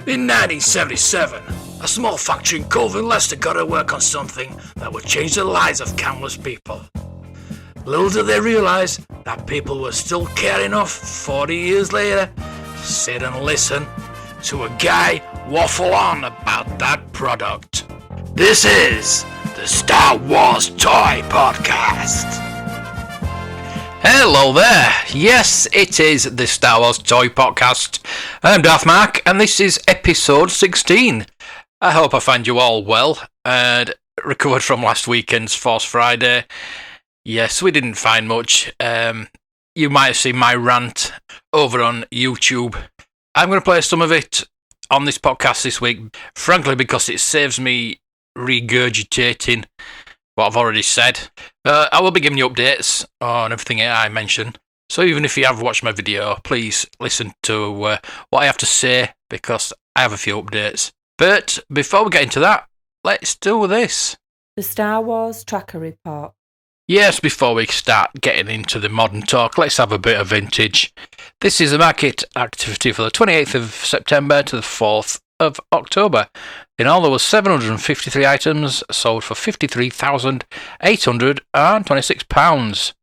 In 1977, a small factory in Colvin, Leicester got to work on something that would change the lives of countless people. Little did they realise that people were still caring enough 40 years later to sit and listen to a guy waffle on about that product. This is the Star Wars Toy Podcast. Hello there. Yes, it is the Star Wars Toy Podcast. I'm Darth Mark, and this is episode 16. I hope I find you all well and recovered from last weekend's Force Friday. Yes, we didn't find much. You might have seen my rant over on YouTube. I'm going to play some of it on this podcast this week, frankly, because it saves me regurgitating what I've already said. I will be giving you updates on everything I mention. So even if you have watched my video, please listen to what I have to say, because I have a few updates. But before we get into that, let's do this. The Star Wars Tracker Report. Yes, before we start getting into the modern talk, let's have a bit of vintage. This is a market activity for the 28th of September to the 4th of October. In all, there were 753 items sold for £53,826.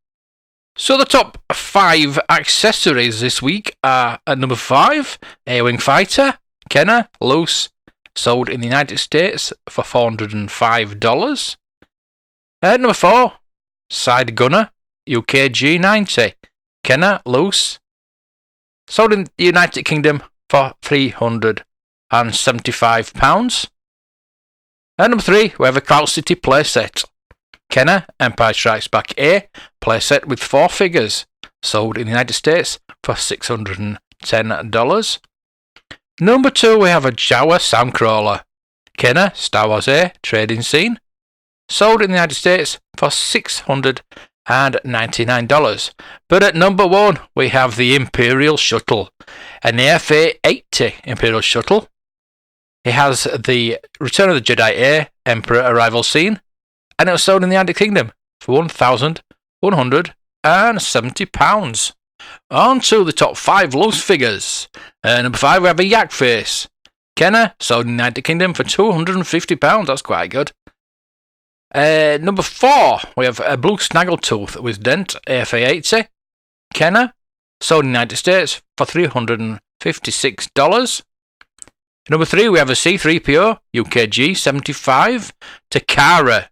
So the top 5 accessories this week are at number 5, A-Wing Fighter, Kenner, loose, sold in the United States for $405. At number 4, Side Gunner, UK G90, Kenner, loose, sold in the United Kingdom for £375. At number 3, we have a Cloud City playset. Kenner, Empire Strikes Back A, playset with 4 figures, sold in the United States for $610. Number 2, we have a Jawa Soundcrawler. Kenner, Star Wars A, trading scene, sold in the United States for $699. But at number 1, we have the Imperial Shuttle, an FA-80 Imperial Shuttle. It has the Return of the Jedi A, Emperor Arrival scene, and it was sold in the United Kingdom for £1,170. On to the top 5 loose figures. Number 5, we have a Yak Face. Kenner, sold in the United Kingdom for £250. That's quite good. Number 4, we have a Blue Snaggletooth with Dent, AFA-80. Kenner, sold in the United States for $356. Number 3, we have a C-3PO, UKG 75, Takara,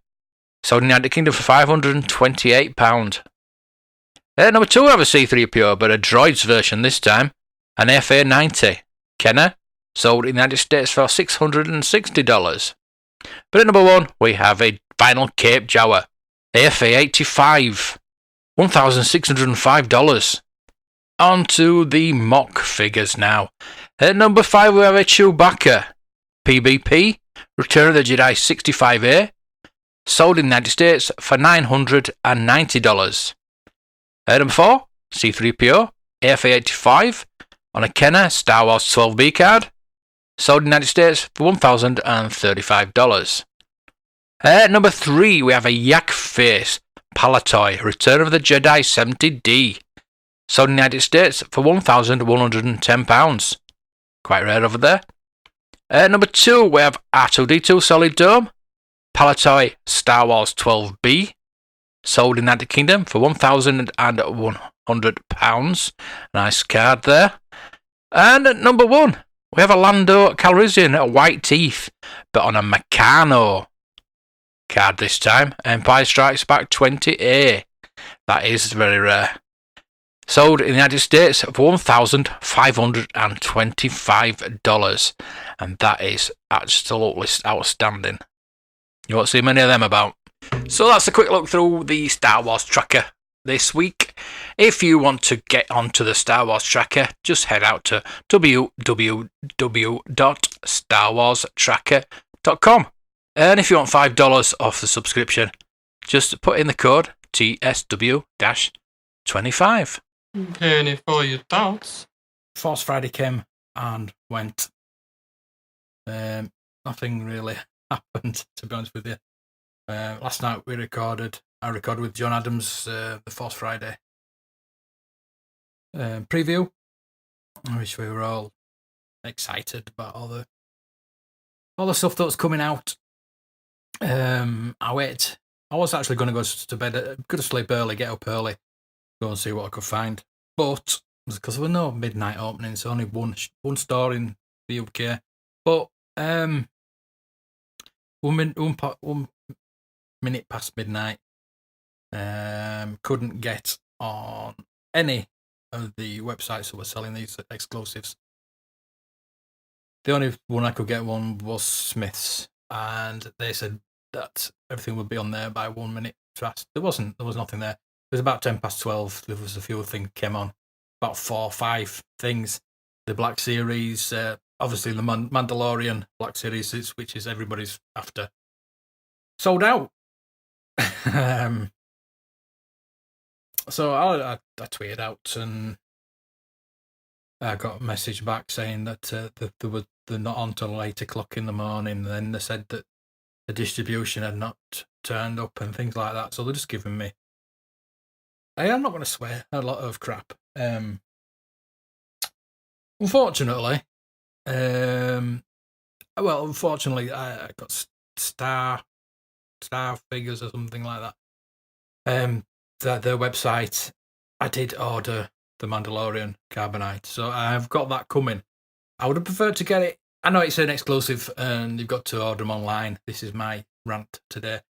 sold in the United Kingdom for £528. Number 2, we have a C-3PO, but a droids version this time, an FA-90, Kenner, sold in the United States for $660. But at number 1, we have a Final Cape Jawa, AFA-85, $1,605. On to the mock figures now. At number 5, we have a Chewbacca, PBP, Return of the Jedi 65A, sold in the United States for $990. At number 4, C-3PO, AFA-85, on a Kenner Star Wars 12B card, sold in the United States for $1,035. At number 3, we have a Yak Face, Palatoy, Return of the Jedi 70D, sold in the United States for £1,110. Quite rare over there. At number 2, we have R2-D2 Solid Dome, Palatoy Star Wars 12B, sold in the United Kingdom for £1,100. Nice card there. And at number 1, we have a Lando Calrissian White Teeth, but on a Meccano card this time. Empire Strikes Back 20A. That is very rare. Sold in the United States for $1,525. And that is absolutely outstanding. You won't see many of them about. So that's a quick look through the Star Wars Tracker this week. If you want to get onto the Star Wars Tracker, just head out to www.starwarstracker.com. And if you want $5 off the subscription, just put in the code TSW-25. Any for your thoughts? Force Friday came and went. Nothing really happened, to be honest with you. Last night I recorded with John Adams the Force Friday preview, which we were all excited about all the stuff that was coming out. I was actually going to go to bed, go to sleep early, get up early, go and see what I could find. But because there were no midnight openings, only one store in the UK. But 1 minute past midnight, couldn't get on any of the websites that were selling these exclusives. The only one I could get one was Smith's, and they said that everything would be on there by 1 minute past. There was nothing there. It was about 12:10. There was a few things came on, about 4 or 5 things. The Black Series, obviously the Mandalorian Black Series, which is everybody's after, sold out. So I tweeted out, and I got a message back saying that they're not on till 8 o'clock in the morning. And then they said that the distribution had not turned up and things like that. So they're just giving me, I'm not going to swear, a lot of crap. Unfortunately, I got star figures or something like that. Their website, I did order the Mandalorian Carbonite, so I've got that coming. I would have preferred to get it. I know it's an exclusive and you've got to order them online. This is my rant today.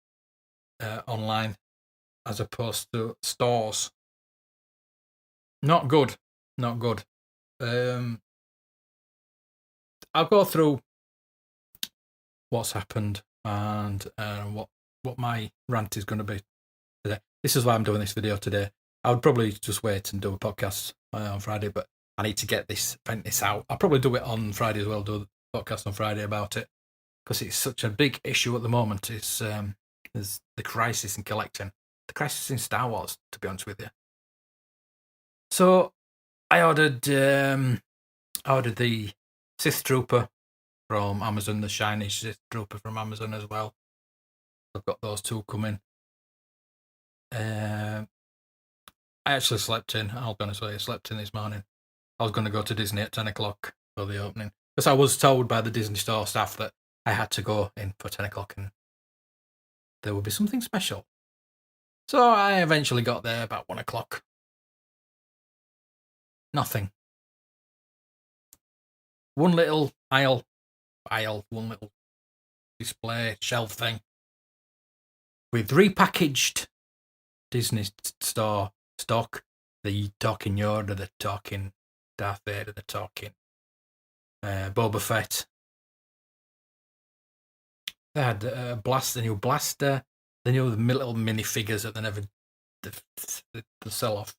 Online as opposed to stores. Not good. I'll go through what's happened and what my rant is going to be today. This is why I'm doing this video today. I would probably just wait and do a podcast on Friday, but I need to vent this out. I'll probably do it on Friday as well, do a podcast on Friday about it, because it's such a big issue at the moment. It's there's the crisis in collecting, the crisis in Star Wars, to be honest with you. So I ordered the Sith Trooper from Amazon, the shiny Sith Trooper from Amazon as well. I've got those two coming. I actually slept in. I'm going to say I slept in this morning. I was going to go to Disney at 10 o'clock for the opening, because I was told by the Disney store staff that I had to go in for 10 o'clock and there would be something special. So I eventually got there about 1 o'clock. Nothing. One little aisle, one little display shelf thing with repackaged Disney store stock. The talking Yoda, the talking Darth Vader, the talking Boba Fett. They had the new blaster, the new little mini figures that they never the sell off.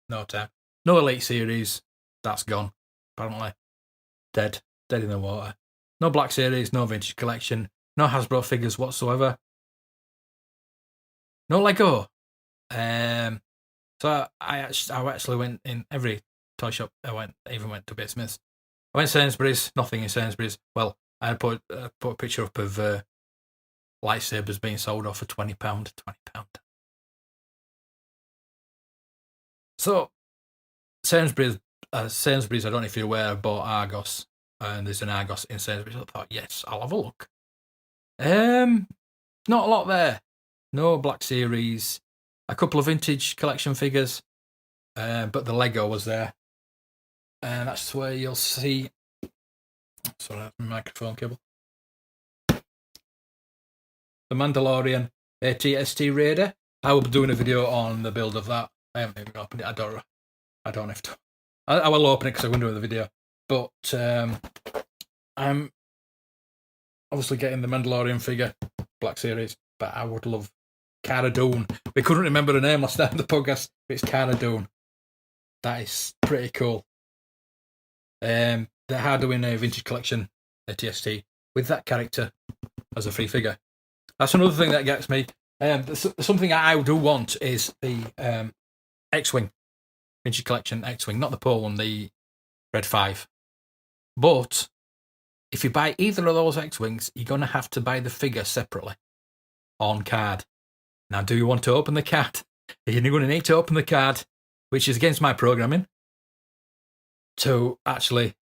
No time. No Elite Series, that's gone. Apparently, dead in the water. No Black Series, no Vintage Collection, no Hasbro figures whatsoever. No Lego. So I actually went in every toy shop. I even went to Bit Smith's. I went to Sainsbury's. Nothing in Sainsbury's. Well, I put a picture up of lightsabers being sold off for £20. £20. So Sainsbury's. I don't know if you're aware, bought Argos, and there's an Argos in Sainsbury's. I thought, yes, I'll have a look. Not a lot there. No Black Series. A couple of vintage collection figures, but the Lego was there, and that's where you'll see. Sorry, that's my microphone cable. The Mandalorian AT-ST Raider. I will be doing a video on the build of that. I haven't even opened it. I don't have to. I will open it because I'm going to do the video. But I'm obviously getting the Mandalorian figure, Black Series. But I would love Cara Dune. We couldn't remember the name last time in the podcast. But it's Cara Dune. That is pretty cool. They are doing a vintage collection AT-ST with that character as a free figure. That's another thing that gets me. Something I do want is the X-Wing vintage collection X-Wing, not the Poe one, the Red 5. But if you buy either of those X-Wings, you're going to have to buy the figure separately on card. Now, do you want to open the card? You're going to need to open the card, which is against my programming, to actually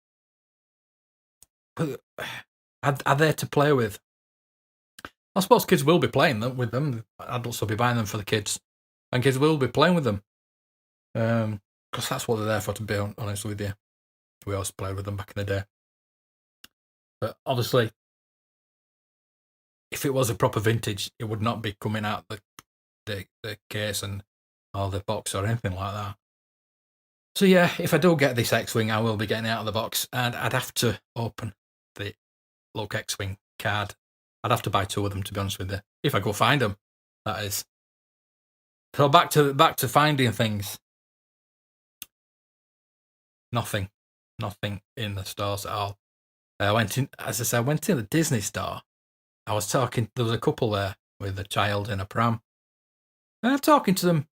are there to play with. I suppose kids will be playing with them. Adults will be buying them for the kids, and kids will be playing with them. Because that's what they're there for, to be honest with you. We always played with them back in the day. But obviously, if it was a proper vintage, it would not be coming out the case and or the box or anything like that. So yeah, if I do get this X-Wing, I will be getting it out of the box, and I'd have to open the Luke X-Wing card. I'd have to buy 2 of them, to be honest with you, if I go find them. That is. So back to finding things. Nothing in the stores at all. I went in the Disney store. I was talking. There was a couple there with a child in a pram, and I'm talking to them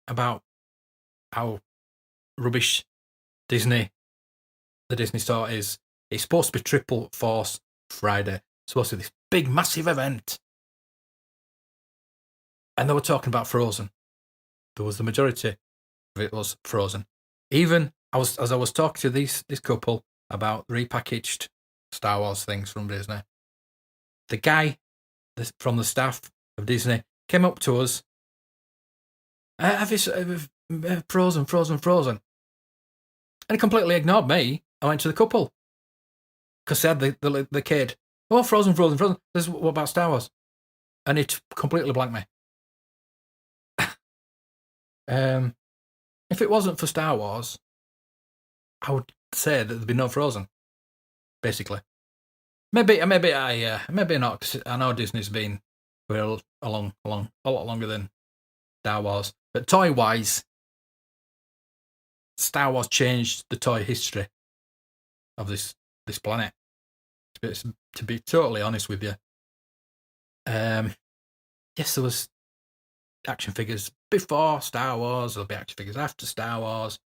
about how rubbish the Disney store is. It's supposed to be Triple Force Friday. It's supposed to be this big, massive event. And they were talking about Frozen. There was the majority of it was Frozen. Even as I was talking to this couple about repackaged Star Wars things from Disney, the guy from the staff of Disney came up to us. Have you Frozen? And he completely ignored me. I went to the couple because they had the kid. Oh, Frozen. This is what about Star Wars? And it completely blanked me. If it wasn't for Star Wars, I would say that there'd be no Frozen. Basically, maybe not. 'Cause I know Disney's been a lot longer than Star Wars, but toy wise, Star Wars changed the toy history of this planet. To be totally honest with you, yes, there was action figures before Star Wars. There'll be action figures after Star Wars,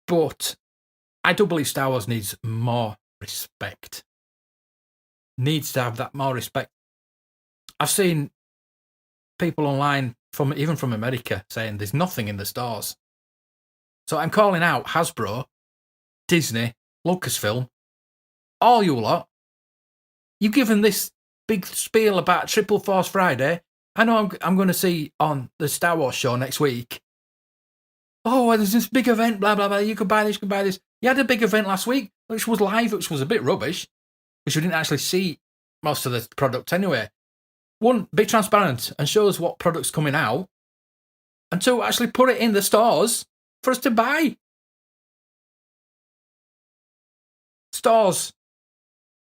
but I do believe Star Wars needs more respect. Needs to have that more respect. I've seen people online even from America saying there's nothing in the stores. So I'm calling out Hasbro, Disney, Lucasfilm, all you lot. You've given this big spiel about Triple Force Friday. I know I'm going to see on the Star Wars show next week. Oh, there's this big event, blah, blah, blah. You could buy this. You had a big event last week, which was live, which was a bit rubbish, which we didn't actually see most of the product anyway. 1, be transparent and show us what product's coming out. And 2, actually put it in the stores for us to buy. Stores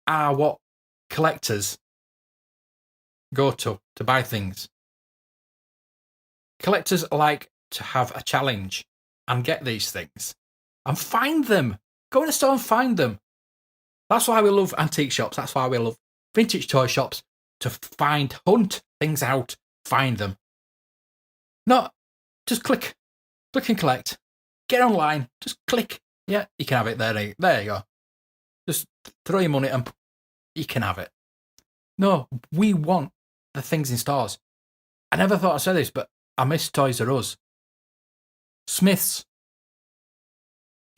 are what collectors go to buy things. Collectors like to have a challenge and get these things and find them. Go in the store and find them. That's why we love antique shops. That's why we love vintage toy shops, to hunt things out, find them. Not just click and collect. Get online, just click. Yeah, you can have it there. There you go. Just throw your money and you can have it. No, we want the things in stores. I never thought I'd say this, but I miss Toys R Us. Smith's.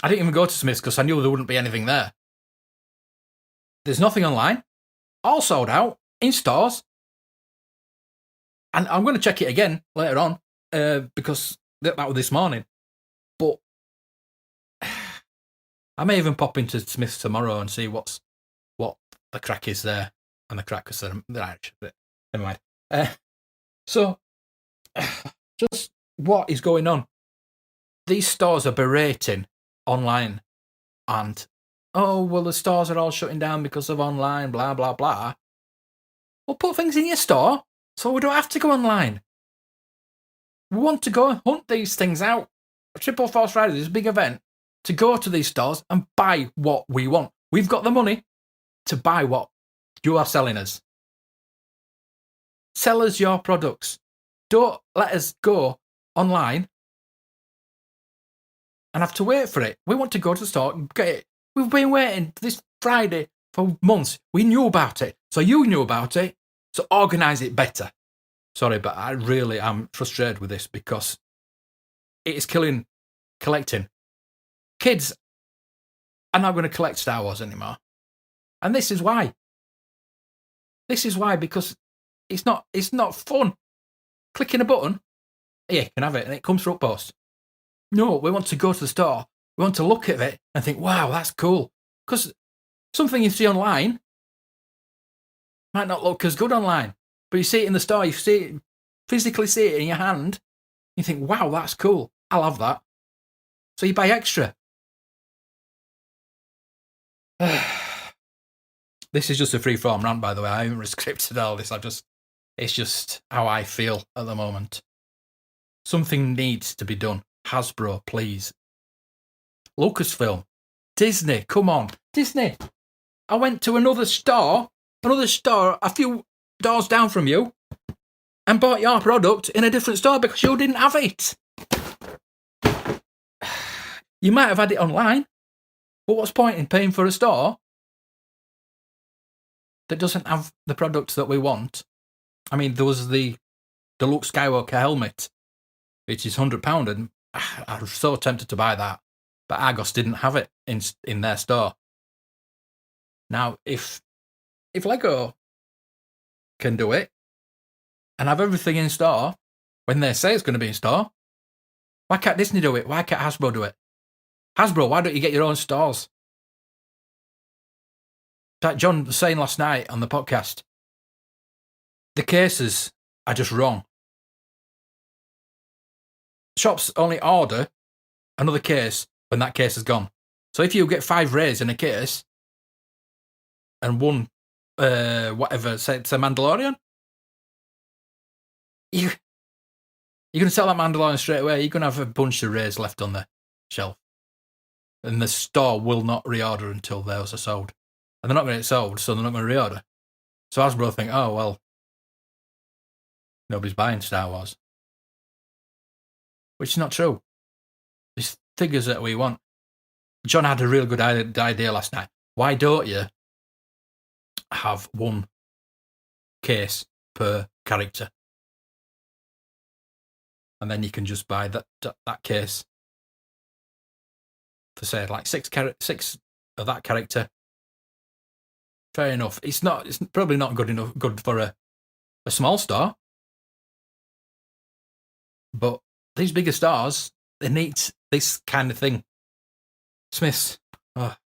I didn't even go to Smith's because I knew there wouldn't be anything there. There's nothing online. All sold out in stores. And I'm going to check it again later on because that was this morning. But I may even pop into Smith's tomorrow and see what the crack is there. And the crack, because they're Irish. Never mind. So, just what is going on? These stores are berating online and, oh, well, the stores are all shutting down because of online, blah, blah, blah. Well, put things in your store so we don't have to go online. We want to go and hunt these things out. Triple Force Friday, this big event, to go to these stores and buy what we want. We've got the money to buy what you are selling us. Sell us your products. Don't let us go online and have to wait for it. We want to go to the store and get it. We've been waiting this Friday for months. We knew about it. So you knew about it. So organise it better. Sorry, but I really am frustrated with this because it is killing collecting. Kids are not going to collect Star Wars anymore. And this is why. This is why, because it's not fun. Clicking a button, here, you can have it, and it comes through post. No, we want to go to the store. We want to look at it and think, wow, that's cool. Because something you see online might not look as good online, but you see it in the store, you see it, physically see it in your hand, you think, wow, that's cool. I'll have that. So you buy extra. This is just a free-form rant, by the way. I haven't scripted all this. It's just how I feel at the moment. Something needs to be done. Hasbro, please. Lucasfilm. Disney, come on. Disney. I went to another store a few doors down from you, and bought your product in a different store because you didn't have it. You might have had it online, but what's the point in paying for a store that doesn't have the products that we want? I mean, there was the Luke Skywalker helmet, which is £100, and I was so tempted to buy that, but Argos didn't have it in their store. Now, if Lego can do it and have everything in store when they say it's going to be in store, why can't Disney do it? Why can't Hasbro do it? Hasbro, why don't you get your own stores? Like John was saying last night on the podcast, the cases are just wrong. Shops only order another case when that case is gone. So if you get 5 rays in a case and one, whatever, say it's a Mandalorian, you're going to sell that Mandalorian straight away. You're going to have a bunch of rays left on the shelf. And the store will not reorder until those are sold. And they're not going to get sold, so they're not going to reorder. So Hasbro think, oh, well, nobody's buying Star Wars. Which is not true. There's figures that we want. John had a real good idea last night. Why don't you have one case per character? And then you can just buy that case for, say, like 6 of that character. Fair enough. It's probably not good for a small store. But these bigger stores, they need this kind of thing. Smith's. Oh.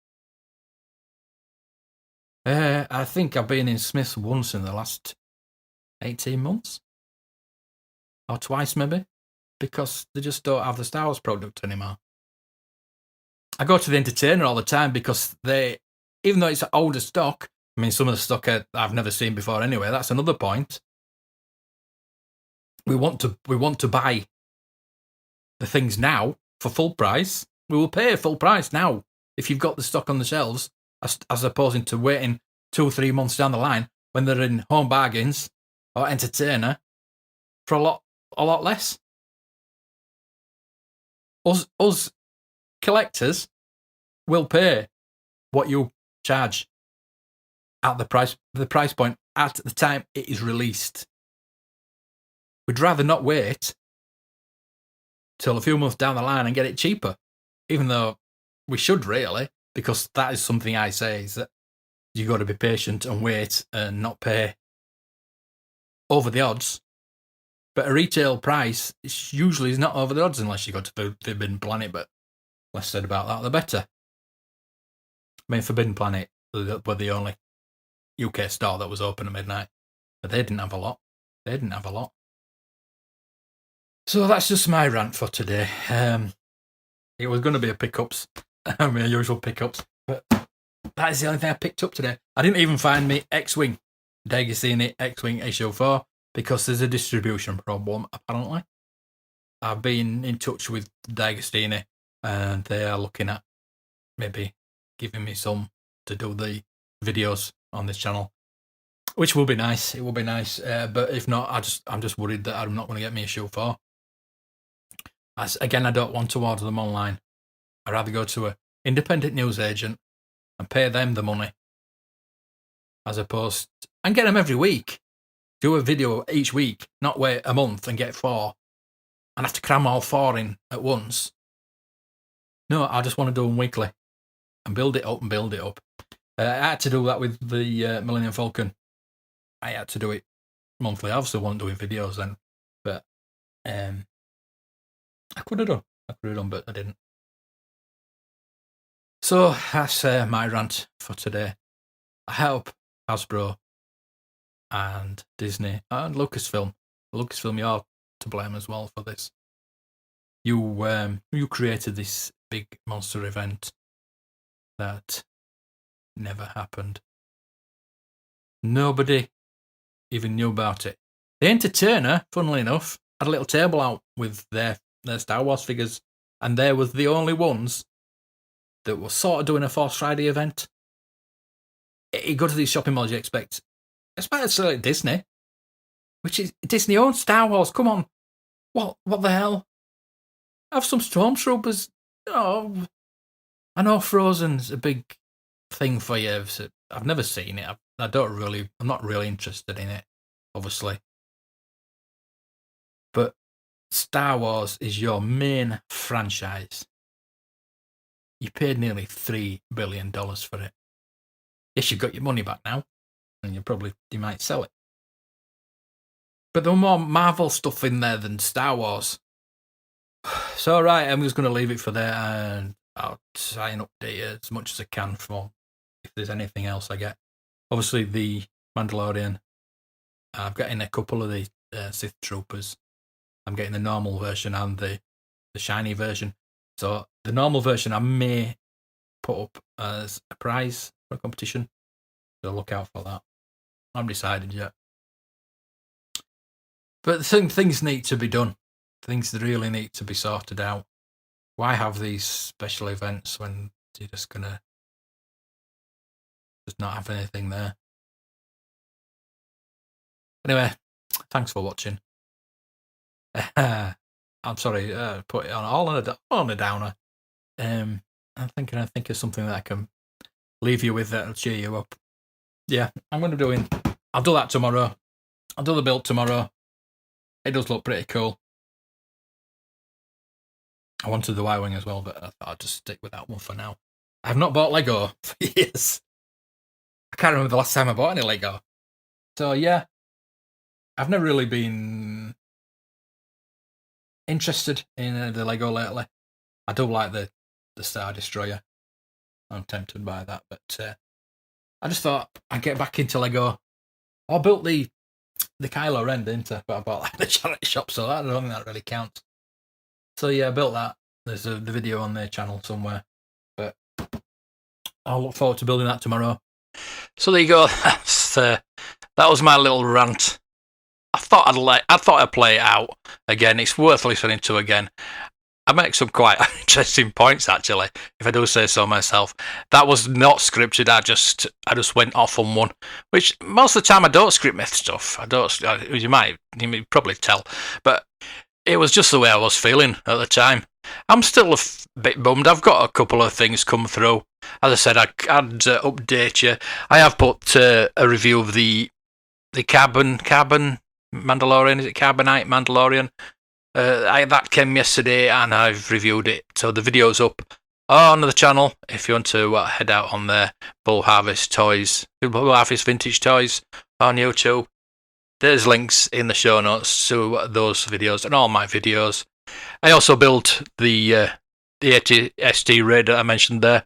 I think I've been in Smith's once in the last 18 months. Or twice, maybe. Because they just don't have the Star Wars product anymore. I go to the Entertainer all the time because even though it's older stock, I mean, some of the stock I've never seen before anyway. That's another point. We want to buy the things now for full price. We will pay full price now if you've got the stock on the shelves, as opposed to waiting 2 or 3 months down the line when they're in Home Bargains or Entertainer for a lot less. Us collectors will pay what you charge at the price point at the time it is released. We'd rather not wait till a few months down the line and get it cheaper, even though we should really, because that is something I say, is that you've got to be patient and wait and not pay over the odds. But a retail price usually is not over the odds unless you go to Forbidden Planet, but less said about that, the better. I mean, Forbidden Planet were the only UK store that was open at midnight, but they didn't have a lot. So that's just my rant for today. It was going to be a pickups, my usual pickups, but that is the only thing I picked up today. I didn't even find me X-Wing, D'Agostini X-Wing issue 4, because there's a distribution problem, apparently. I've been in touch with D'Agostini, and they are looking at maybe giving me some to do the videos on this channel, which will be nice. It will be nice, but if not, I'm just worried that I'm not going to get me issue 4. Again, I don't want to order them online. I'd rather go to an independent news agent and pay them the money, as opposed and get them every week. Do a video each week, not wait a month and get 4, and have to cram all 4 in at once. No, I just want to do them weekly and build it up. I had to do that with the Millennium Falcon. I had to do it monthly. I obviously wasn't doing videos then, but I could have done, but I didn't. So that's my rant for today. I hope Hasbro and Disney and Lucasfilm, you're to blame as well for this. You created this big monster event that never happened. Nobody even knew about it. The Entertainer, funnily enough, had a little table out with their Star Wars figures, and they were the only ones that were sort of doing a Force Friday event. You go to these shopping malls, you expect like Disney, which is Disney owns Star Wars. Come on, what the hell? Have some stormtroopers. Oh, I know Frozen's a big thing for you. I've never seen it. I'm not really interested in it, obviously. But Star Wars is your main franchise. You paid nearly $3 billion for it. Yes, you've got your money back now, and you might sell it. But there were more Marvel stuff in there than Star Wars. So, right, I'm just going to leave it for there, and I'll try and update you as much as I can for if there's anything else I get. Obviously, the Mandalorian. I've got in a couple of the Sith Troopers. I'm getting the normal version and the shiny version. So the normal version I may put up as a prize for a competition. So look out for that. I haven't decided yet. But things need to be done. Things really need to be sorted out. Why have these special events when you're just gonna just not have anything there? Anyway, thanks for watching. I'm sorry, put it all on a downer. I'm thinking I think of something that I can leave you with that'll cheer you up. Yeah, I'll do that tomorrow. I'll do the build tomorrow. It does look pretty cool. I wanted the Y-Wing as well, but I thought I'd just stick with that one for now. I've not bought Lego for years. I can't remember the last time I bought any Lego. So yeah, I've never really been interested in the Lego lately. I do like the Star Destroyer. I'm tempted by that, but I just thought I'd get back into Lego. I built the Kylo Ren, didn't I? But I bought that in the charity shop, so I don't think that really counts. So yeah, I built that. There's the video on their channel somewhere, but I'll look forward to building that tomorrow. So there you go. That was my little rant. I thought I'd play it out again. It's worth listening to again. I make some quite interesting points actually, if I do say so myself. That was not scripted. I just went off on one, which most of the time I don't script myth stuff. You might probably tell, but it was just the way I was feeling at the time. I'm still a bit bummed. I've got a couple of things come through. As I said, I'd update you. I have put a review of the Carbon Mandalorian. Is it Carbonite Mandalorian? That came yesterday, and I've reviewed it. So the video's up on the channel. If you want to head out on there, Bull Harvest Vintage Toys on YouTube. There's links in the show notes to those videos and all my videos. I also built the 80 SD Raider I mentioned there,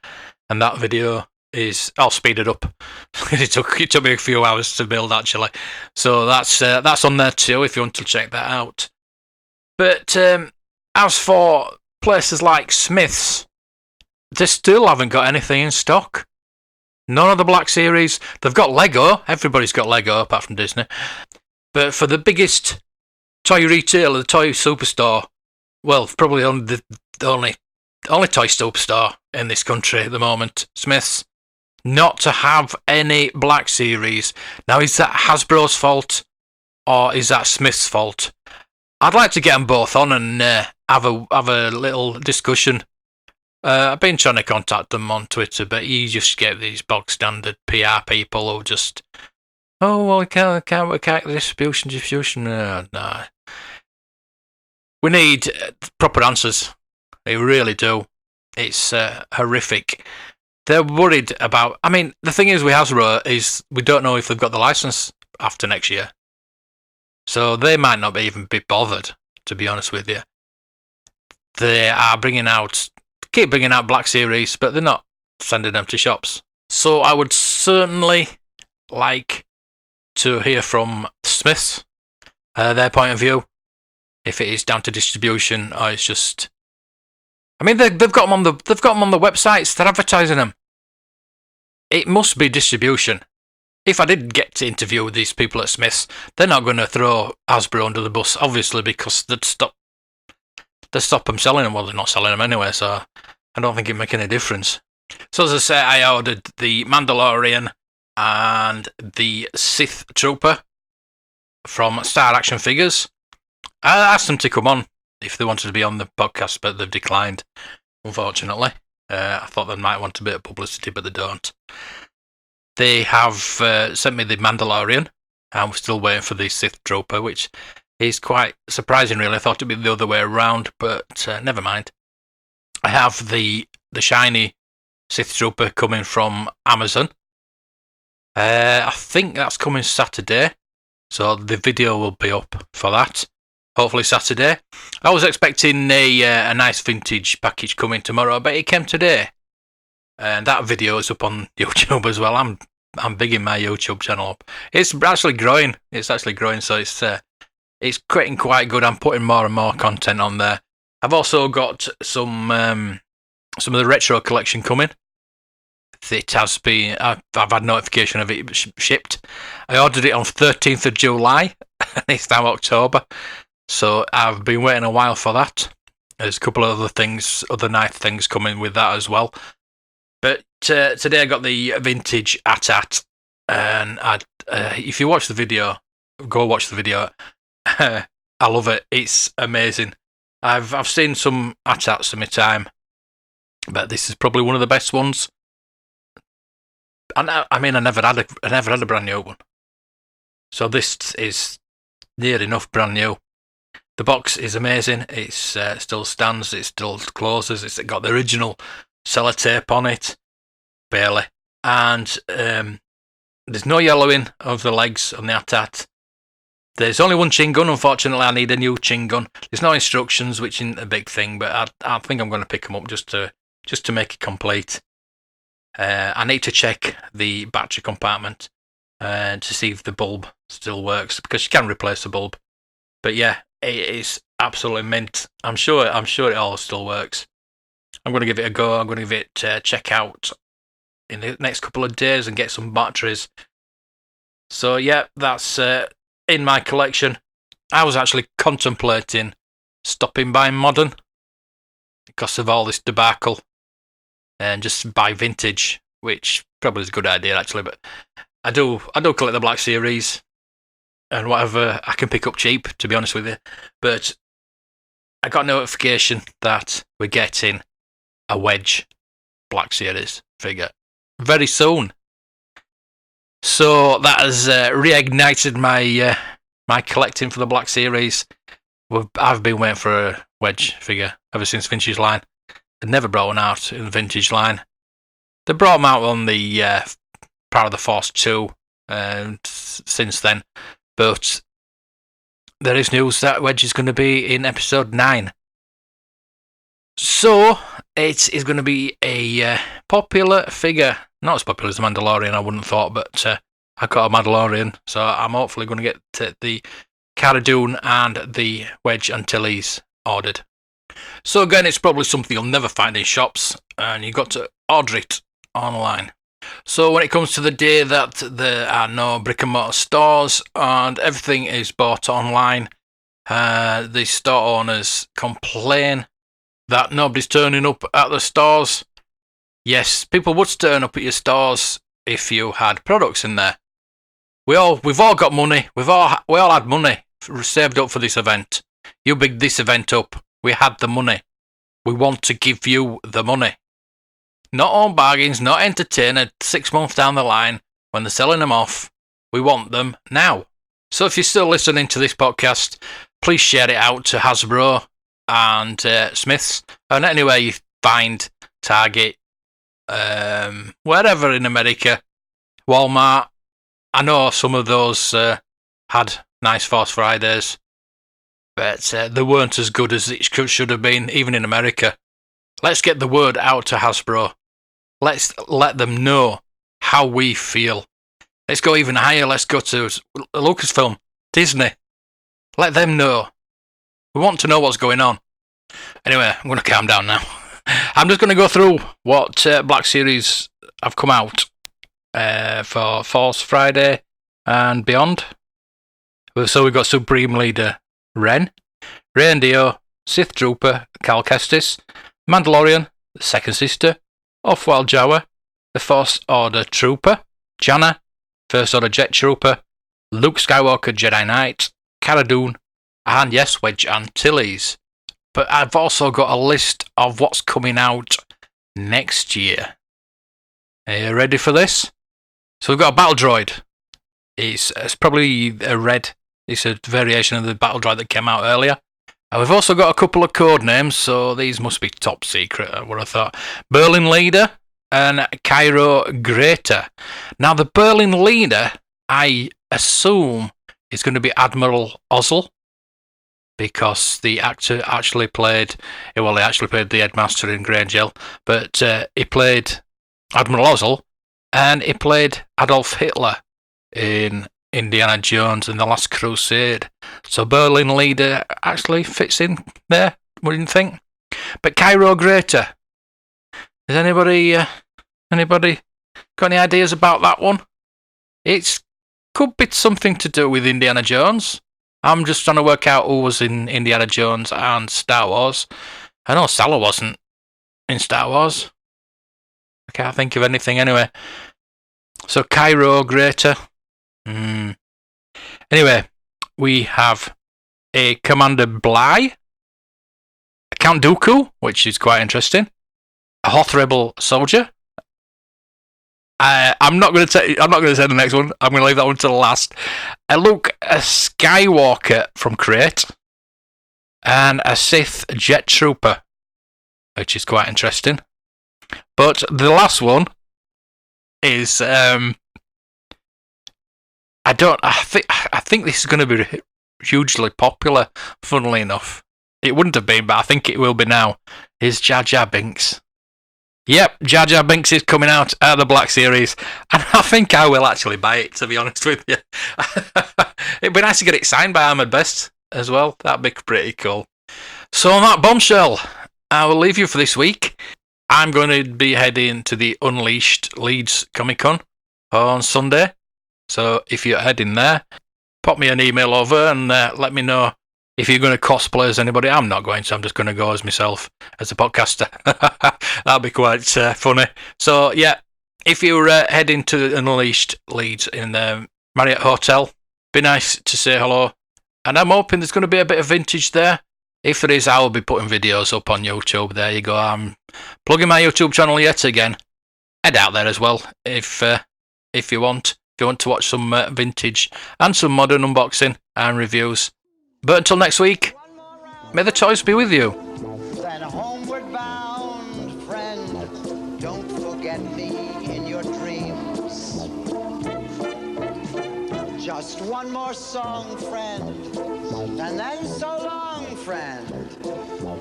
and that video I'll speed it up. It took me a few hours to build actually, so that's on there too if you want to check that out. But as for places like Smith's, they still haven't got anything in stock. None of the Black Series. They've got Lego. Everybody's got Lego apart from Disney. But for the biggest toy retailer, the toy superstore, well, probably the only toy superstore in this country at the moment, Smith's, not to have any Black Series. Now, is that Hasbro's fault or is that Smith's fault? I'd like to get them both on and have a little discussion. I've been trying to contact them on Twitter, but you just get these bog standard PR people who just, oh well, we can't work out the distribution. No. We need proper answers. We really do. It's horrific. they're worried about... I mean, the thing is with Hasbro is we don't know if they've got the license after next year. So they might not even be bothered, to be honest with you. They are keep bringing out Black Series, but they're not sending them to shops. So I would certainly like to hear from Smiths, their point of view, if it is down to distribution or it's just... I mean, they've got them on the websites. They're advertising them. It must be distribution. If I did get to interview these people at Smiths, they're not going to throw Hasbro under the bus, obviously, because they'd stop them selling them. Well, they're not selling them anyway, so I don't think it'd make any difference. So as I say, I ordered the Mandalorian and the Sith Trooper from Star Action Figures. I asked them to come on if they wanted to be on the podcast, but they've declined, unfortunately. I thought they might want a bit of publicity, but they don't. They have sent me the Mandalorian. I'm still waiting for the Sith Trooper, which is quite surprising, really. I thought it'd be the other way around, but never mind. I have the shiny Sith Trooper coming from Amazon. I think that's coming Saturday, so the video will be up for that. Hopefully Saturday. I was expecting a nice vintage package coming tomorrow, but it came today. And that video is up on YouTube as well. I'm big in my YouTube channel up. It's actually growing. So it's getting quite good. I'm putting more and more content on there. I've also got some of the retro collection coming. It has been. I've had notification of it shipped. I ordered it on 13th of July, and it's now October. So I've been waiting a while for that. There's a couple of other nice things coming with that as well. But today I got the vintage AT-AT, and if you watch the video, go watch the video. I love it. It's amazing. I've seen some AT-ATs in my time, but this is probably one of the best ones. And I never had a brand new one, so this is near enough brand new. The box is amazing. It still stands. It still closes. It's got the original sellotape on it, barely, and there's no yellowing of the legs on the AT-AT. There's only one chin gun. Unfortunately, I need a new chin gun. There's no instructions, which isn't a big thing, but I think I'm going to pick them up just to make it complete. I need to check the battery compartment to see if the bulb still works, because you can replace the bulb. But yeah, it is absolutely mint. I'm sure it all still works. I'm going to give it a go. I'm going to give it a check out in the next couple of days and get some batteries. So yeah, that's in my collection. I was actually contemplating stopping by Modern because of all this debacle and just buy vintage, which probably is a good idea actually. But I do collect the Black Series and whatever I can pick up cheap, to be honest with you. But I got a notification that we're getting a Wedge Black Series figure very soon. So that has reignited my collecting for the Black Series. I've been waiting for a Wedge figure ever since Vintage Line. They never brought one out in the Vintage Line. They brought them out on the Power of the Force 2 since then. But there is news that Wedge is going to be in episode 9. So it is going to be a popular figure. Not as popular as the Mandalorian, I wouldn't have thought, but I got a Mandalorian, so I'm hopefully going to get the Cara Dune and the Wedge Antilles ordered. So again, it's probably something you'll never find in shops, and you've got to order it online. So when it comes to the day that there are no brick and mortar stores and everything is bought online, the store owners complain that nobody's turning up at the stores. Yes, people would turn up at your stores if you had products in there. We've all got money. We all had money saved up for this event. You bigged this event up. We had the money. We want to give you the money. Not on bargains, not entertainer 6 months down the line when they're selling them off. We want them now. So if you're still listening to this podcast, please share it out to Hasbro and Smiths and anywhere you find Target wherever in America, Walmart. I know some of those had nice Force Fridays, but they weren't as good as it should have been, even in America. Let's get the word out to Hasbro. Let's let them know how we feel. Let's go even higher. Let's go to Lucasfilm, Disney. Let them know. We want to know what's going on. Anyway, I'm going to calm down now. I'm just going to go through what Black Series have come out for Force Friday and beyond. So we've got Supreme Leader Ren, Reindeer, Sith Trooper Cal Kestis, Mandalorian, the Second Sister, Off-World Jawa, the Force Order Trooper, Janna, First Order Jet Trooper, Luke Skywalker Jedi Knight, Cara Dune, and yes, Wedge Antilles. But I've also got a list of what's coming out next year. Are you ready for this? So we've got a battle droid. It's probably a red. It's a variation of the battle droid that came out earlier. And we've also got a couple of code names, so these must be top secret, I would have thought. Berlin Leader and Cairo Greater. Now, the Berlin Leader, I assume, is going to be Admiral Ozzel, because the actor actually played, well, he actually played the headmaster in Grangel, but he played Admiral Ozzel, and he played Adolf Hitler in Indiana Jones and the Last Crusade. So Berlin Leader actually fits in there, wouldn't you think? But Cairo Greater, has anybody got any ideas about that one? It could be something to do with Indiana Jones. I'm just trying to work out who was in Indiana Jones and Star Wars. I know Salah wasn't in Star Wars. I can't think of anything anyway. So Cairo Greater. Anyway, we have a Commander Bly, a Count Dooku, which is quite interesting, a Hoth Rebel soldier. I'm not going to say the next one. I'm going to leave that one to the last. A Luke Skywalker from Crate, and a Sith Jet Trooper, which is quite interesting. But the last one is I think this is going to be hugely popular. Funnily enough, it wouldn't have been, but I think it will be now. Is Jar Jar Binks? Yep, Jar Jar Binks is coming out of the Black Series, and I think I will actually buy it, to be honest with you. It'd be nice to get it signed by Ahmed Best as well. That'd be pretty cool. So on that bombshell, I will leave you for this week. I'm going to be heading to the Unleashed Leeds Comic Con on Sunday. So if you're heading there, pop me an email over and let me know if you're going to cosplay as anybody. I'm not going to. I'm just going to go as myself, as a podcaster. That'll be quite funny. So, yeah, if you're heading to Unleashed Leeds in the Marriott Hotel, be nice to say hello. And I'm hoping there's going to be a bit of vintage there. If there is, I will be putting videos up on YouTube. There you go. I'm plugging my YouTube channel yet again. Head out there as well if you want. If you want to watch some vintage and some modern unboxing and reviews. But until next week, may the choice be with you. Then homeward bound, friend, don't forget me in your dreams. Just one more song, friend, and then so long, friend.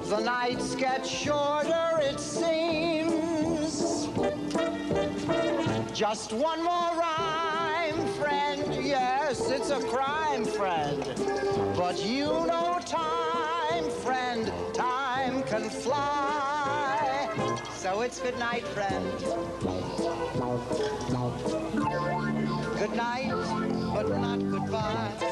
The nights get shorter, it seems. Just one more rhyme, friend, yes, it's a crime, friend. But you know time, friend, time can fly. So it's good night, friend. Good night, but not goodbye.